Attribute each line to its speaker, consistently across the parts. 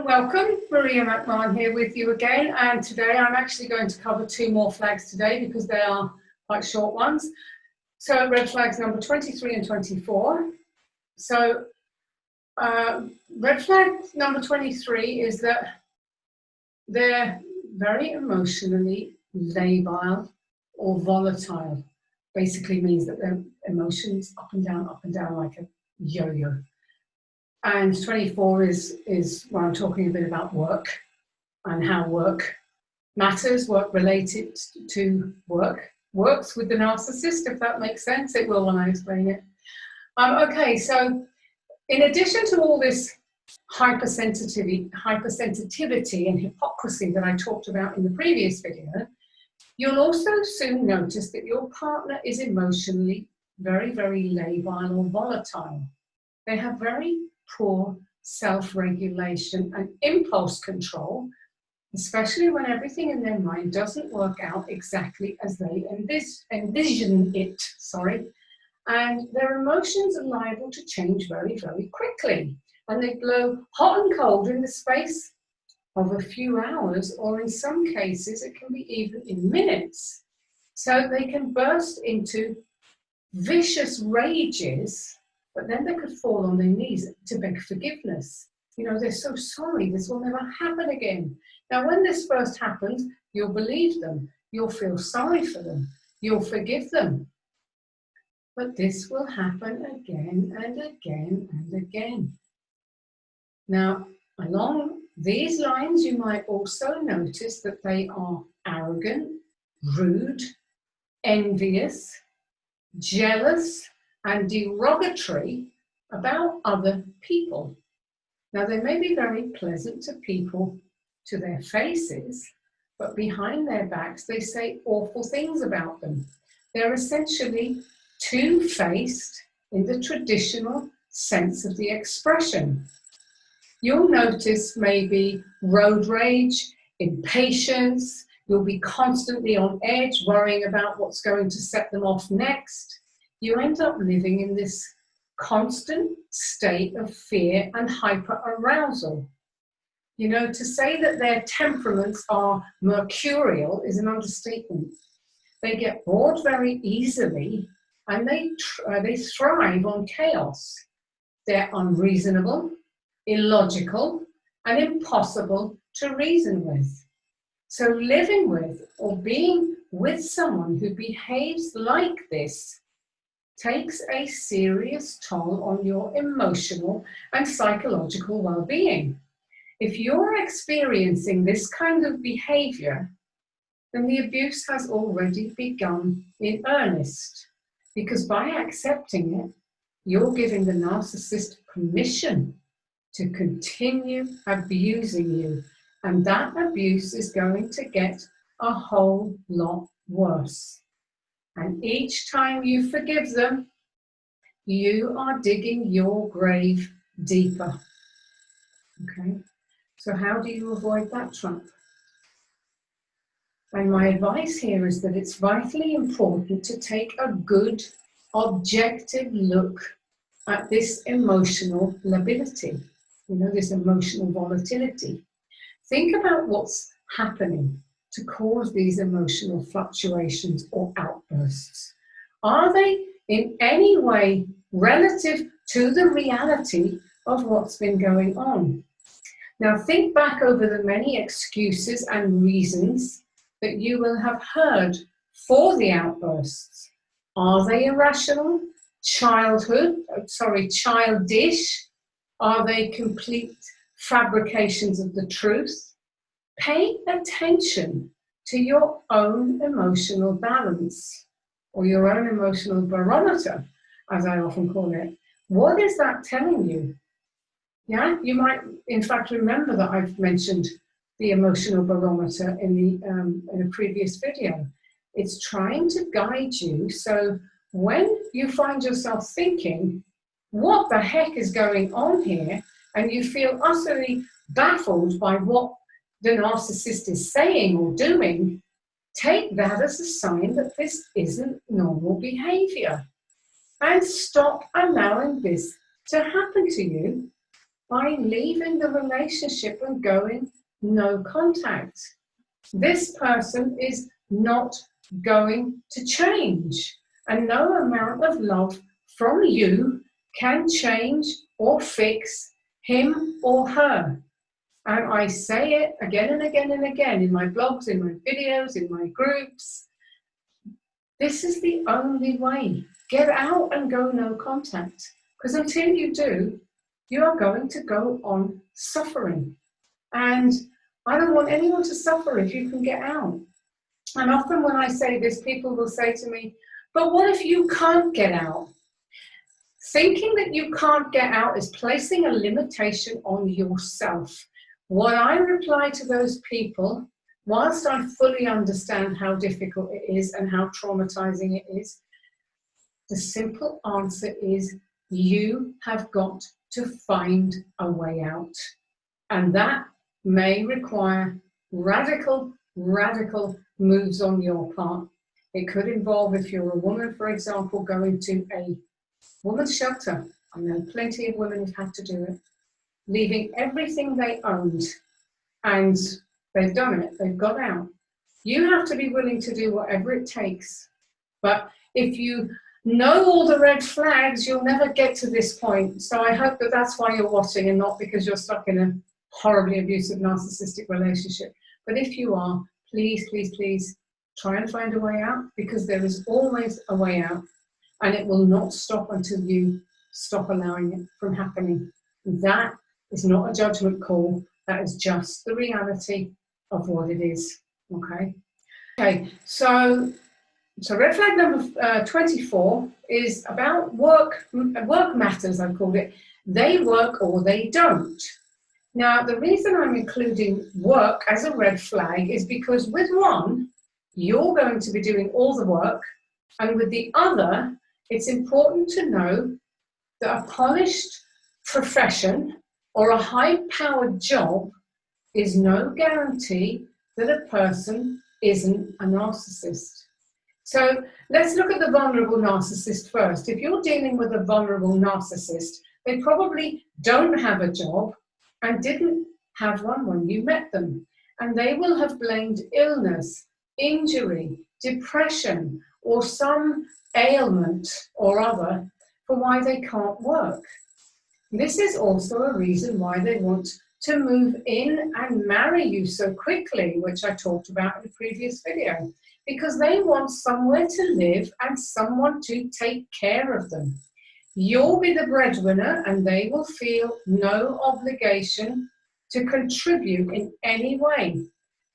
Speaker 1: and welcome. Maria McMahon here with you again, and today I'm actually going to cover two more flags today because they are quite short ones. So red flags number 23 and 24. So red flag number 23 is that they're very emotionally labile or volatile. Basically means that their emotions up and down like a yo-yo. And 24 is where I'm talking a bit about work and how work matters, work related to work, works with the narcissist, if that makes sense. It will when I explain it. Okay, so in addition to all this hypersensitivity and hypocrisy that I talked about in the previous video, you'll also soon notice that your partner is emotionally very, very labile or volatile. They have very poor self-regulation and impulse control, especially when everything in their mind doesn't work out exactly as they envision it, and their emotions are liable to change very, very quickly, and they blow hot and cold in the space of a few hours, or in some cases it can be even in minutes. So they can burst into vicious rages, but then they could fall on their knees to beg forgiveness. You know, they're so sorry, this will never happen again. Now, when this first happens, you'll believe them, you'll feel sorry for them, you'll forgive them. But this will happen again and again and again. Now, along these lines, you might also notice that they are arrogant, rude, envious, jealous, and derogatory about other people. Now, they may be very pleasant to people to their faces, but behind their backs, they say awful things about them. They're essentially two-faced in the traditional sense of the expression. You'll notice maybe road rage, impatience. You'll be constantly on edge, worrying about what's going to set them off next. You end up living in this constant state of fear and hyper-arousal. You know, to say that their temperaments are mercurial is an understatement. They get bored very easily, and they thrive on chaos. They're unreasonable, illogical, and impossible to reason with. So living with or being with someone who behaves like this takes a serious toll on your emotional and psychological well-being. If you're experiencing this kind of behavior, then the abuse has already begun in earnest, because by accepting it, you're giving the narcissist permission to continue abusing you, and that abuse is going to get a whole lot worse. And each time you forgive them, you are digging your grave deeper. Okay, so how do you avoid that trap? And my advice here is that it's vitally important to take a good, objective look at this emotional lability, you know, this emotional volatility. Think about what's happening to cause these emotional fluctuations or outbursts. Are they in any way relative to the reality of what's been going on? Now think back over the many excuses and reasons that you will have heard for the outbursts. Are they irrational, childish? Are they complete fabrications of the truth? Pay attention to your own emotional balance, or your own emotional barometer, as I often call it. What is that telling you? Yeah, you might in fact remember that I've mentioned the emotional barometer in a previous video. It's trying to guide you, so when you find yourself thinking, what the heck is going on here, and you feel utterly baffled by what the narcissist is saying or doing, take that as a sign that this isn't normal behavior, and stop allowing this to happen to you by leaving the relationship and going no contact. This person is not going to change, and no amount of love from you can change or fix him or her. And I say it again and again and again in my blogs, in my videos, in my groups. This is the only way. Get out and go no contact. Because until you do, you are going to go on suffering. And I don't want anyone to suffer if you can get out. And often when I say this, people will say to me, but what if you can't get out? Thinking that you can't get out is placing a limitation on yourself. What I reply to those people, whilst I fully understand how difficult it is and how traumatizing it is, the simple answer is you have got to find a way out. And that may require radical moves on your part. It could involve, if you're a woman, for example, going to a women's shelter. I know plenty of women have had to do it. Leaving everything they owned, and they've done it, they've got out. You have to be willing to do whatever it takes. But if you know all the red flags, you'll never get to this point. So I hope that that's why you're watching and not because you're stuck in a horribly abusive narcissistic relationship. But if you are, please, please, please try and find a way out, because there is always a way out, and it will not stop until you stop allowing it from happening. That is not a judgment call. That is just the reality of what it is. Okay. Okay. So red flag number 24 is about work matters. I've called it. They work or they don't. Now, the reason I'm including work as a red flag is because with one, you're going to be doing all the work, and with the other, it's important to know that a polished profession or a high-powered job is no guarantee that a person isn't a narcissist. So let's look at the vulnerable narcissist first. If you're dealing with a vulnerable narcissist, they probably don't have a job and didn't have one when you met them. And they will have blamed illness, injury, depression, or some ailment or other for why they can't work. This is also a reason why they want to move in and marry you so quickly, which I talked about in the previous video, because they want somewhere to live and someone to take care of them. You'll be the breadwinner, and they will feel no obligation to contribute in any way.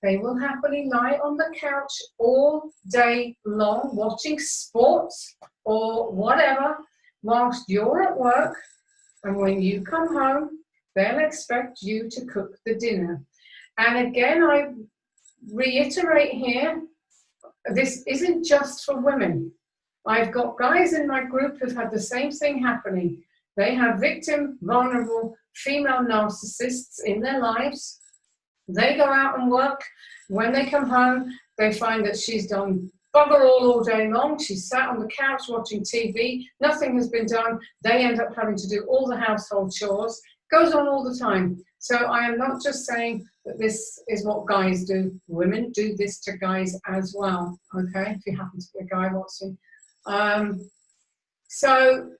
Speaker 1: They will happily lie on the couch all day long watching sports or whatever whilst you're at work, and when you come home, they'll expect you to cook the dinner. And again, I reiterate here, this isn't just for women. I've got guys in my group who've had the same thing happening. They have victim, vulnerable, female narcissists in their lives. They go out and work. When they come home, they find that she's done bugger all day long. She's sat on the couch watching TV. Nothing has been done. They end up having to do all the household chores. Goes on all the time. So I am not just saying that this is what guys do. Women do this to guys as well. Okay, if you happen to be a guy watching. So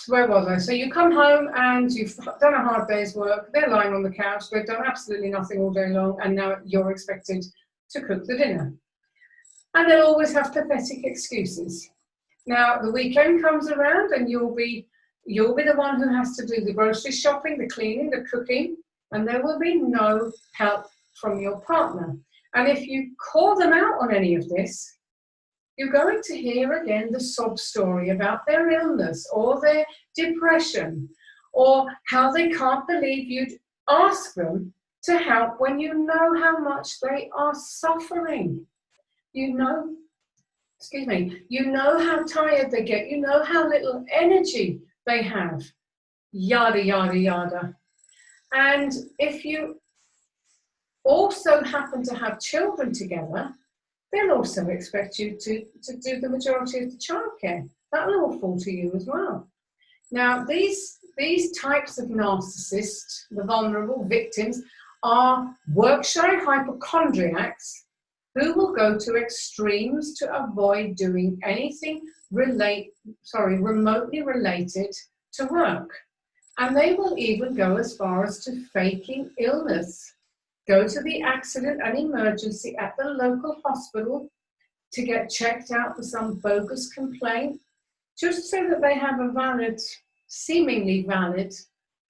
Speaker 1: where was I? So you come home and you've done a hard day's work. They're lying on the couch. They've done absolutely nothing all day long, and now you're expected to cook the dinner. And they'll always have pathetic excuses. Now the weekend comes around, and you'll be the one who has to do the grocery shopping, the cleaning, the cooking, and there will be no help from your partner. And if you call them out on any of this, you're going to hear again the sob story about their illness or their depression, or how they can't believe you'd ask them to help when you know how much they are suffering. You know how tired they get, you know how little energy they have, yada, yada, yada. And if you also happen to have children together, they'll also expect you to do the majority of the childcare. That'll all fall to you as well. Now, these these types of narcissists, the vulnerable victims, are work-shy hypochondriacs who will go to extremes to avoid doing anything remotely related to work. And they will even go as far as to faking illness, go to the accident and emergency at the local hospital to get checked out for some bogus complaint, just so that they have a valid, seemingly valid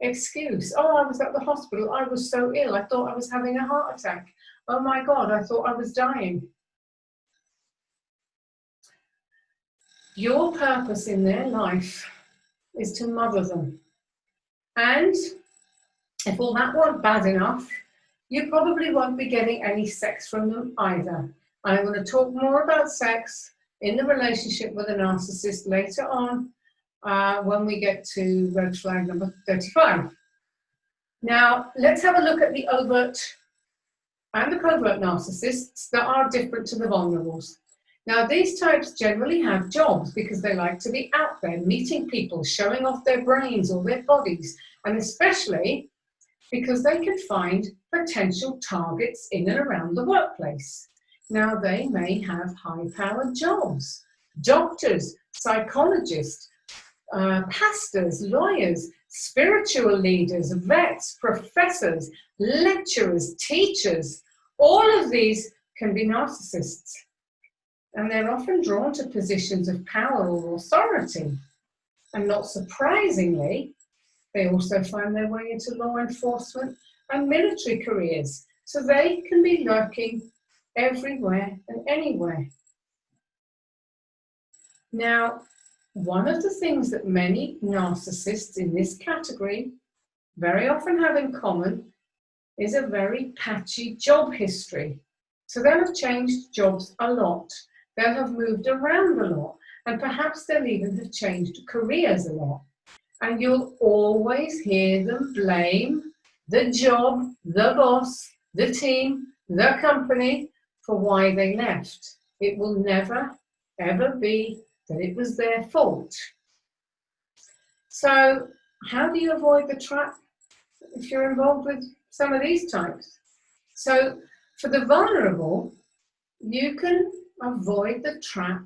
Speaker 1: excuse. Oh, I was at the hospital, I was so ill, I thought I was having a heart attack. Oh my God, I thought I was dying. Your purpose in their life is to mother them. And if all that weren't bad enough, you probably won't be getting any sex from them either. I'm going to talk more about sex in the relationship with a narcissist later on when we get to red flag number 35. Now, let's have a look at the overt and the covert narcissists that are different to the vulnerables. Now, these types generally have jobs because they like to be out there, meeting people, showing off their brains or their bodies, and especially because they can find potential targets in and around the workplace. Now, they may have high-powered jobs, doctors, psychologists, pastors, lawyers, spiritual leaders, vets, professors, lecturers, teachers. All of these can be narcissists. And they're often drawn to positions of power or authority. And not surprisingly, they also find their way into law enforcement and military careers. So they can be lurking everywhere and anywhere. Now, one of the things that many narcissists in this category very often have in common is a very patchy job history. So they'll have changed jobs a lot. They'll have moved around a lot. And perhaps they'll even have changed careers a lot. And you'll always hear them blame the job, the boss, the team, the company for why they left. It will never, ever be that it was their fault. So how do you avoid the trap if you're involved with some of these types? So for the vulnerable, you can avoid the trap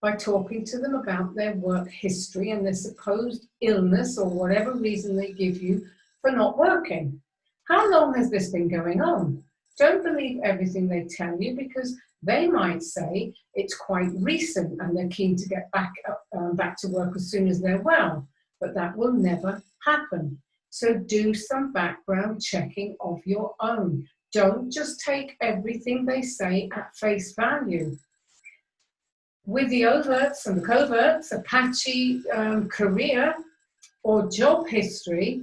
Speaker 1: by talking to them about their work history and their supposed illness or whatever reason they give you for not working. How long has this been going on? Don't believe everything they tell you, because they might say it's quite recent and they're keen to get back to work as soon as they're well, but that will never happen. So do some background checking of your own. Don't just take everything they say at face value. With the overts and the coverts, a patchy career or job history,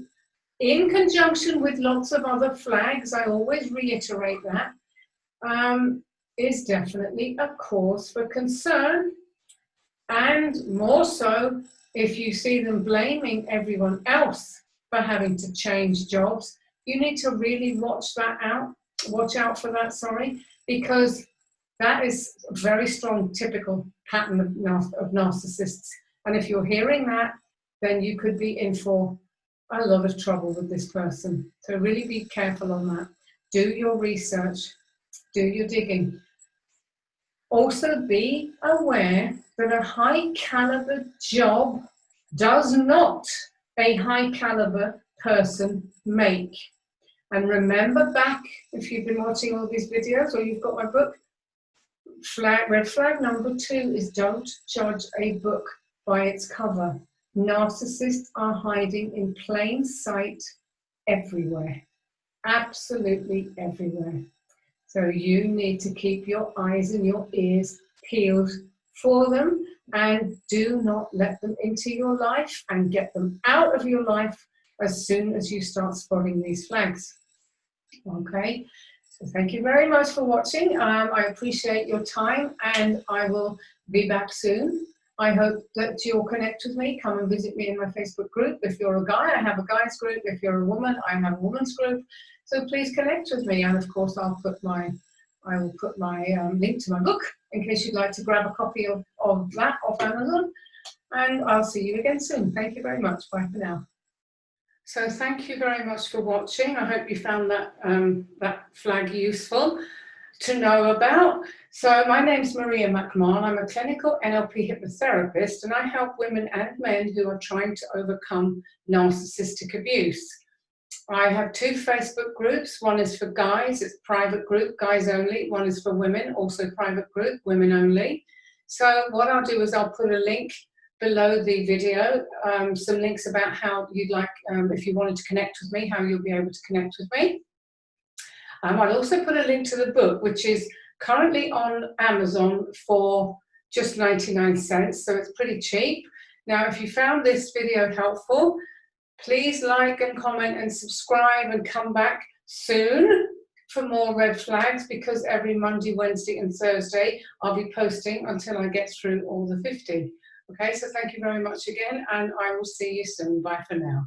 Speaker 1: in conjunction with lots of other flags, I always reiterate that, is definitely a cause for concern. And more so if you see them blaming everyone else for having to change jobs. You need to really watch out for that, because that is a very strong typical pattern of narcissists. And if you're hearing that, then you could be in for a lot of trouble with this person. So really be careful on that. Do your research, do your digging. Also be aware that a high caliber job does not a high caliber person make. And remember back, if you've been watching all these videos or you've got my book, red flag number 2 is don't judge a book by its cover. Narcissists are hiding in plain sight everywhere, absolutely everywhere. So you need to keep your eyes and your ears peeled for them, and do not let them into your life, and get them out of your life as soon as you start spotting these flags. Okay, so thank you very much for watching. I appreciate your time, and I will be back soon. I hope that you'll connect with me. Come and visit me in my Facebook group. If you're a guy, I have a guys group. If you're a woman, I have a women's group. So please connect with me. And of course, I will put my link to my book in case you'd like to grab a copy of that off Amazon. And I'll see you again soon. Thank you very much. Bye for now. So thank you very much for watching. I hope you found that, that flag useful to know about. So my name's Maria McMahon. I'm a clinical NLP hypnotherapist, and I help women and men who are trying to overcome narcissistic abuse. I have 2 Facebook groups. One is for guys, it's private group, guys only. One is for women, also private group, women only. So what I'll do is I'll put a link below the video, some links about how you'd like, if you wanted to connect with me, how you'll be able to connect with me. I'll also put a link to the book, which is currently on Amazon for just 99 cents, so it's pretty cheap. Now, if you found this video helpful, please like and comment and subscribe and come back soon for more red flags, because every Monday, Wednesday and Thursday I'll be posting until I get through all the 50. Okay, so thank you very much again, and I will see you soon. Bye for now.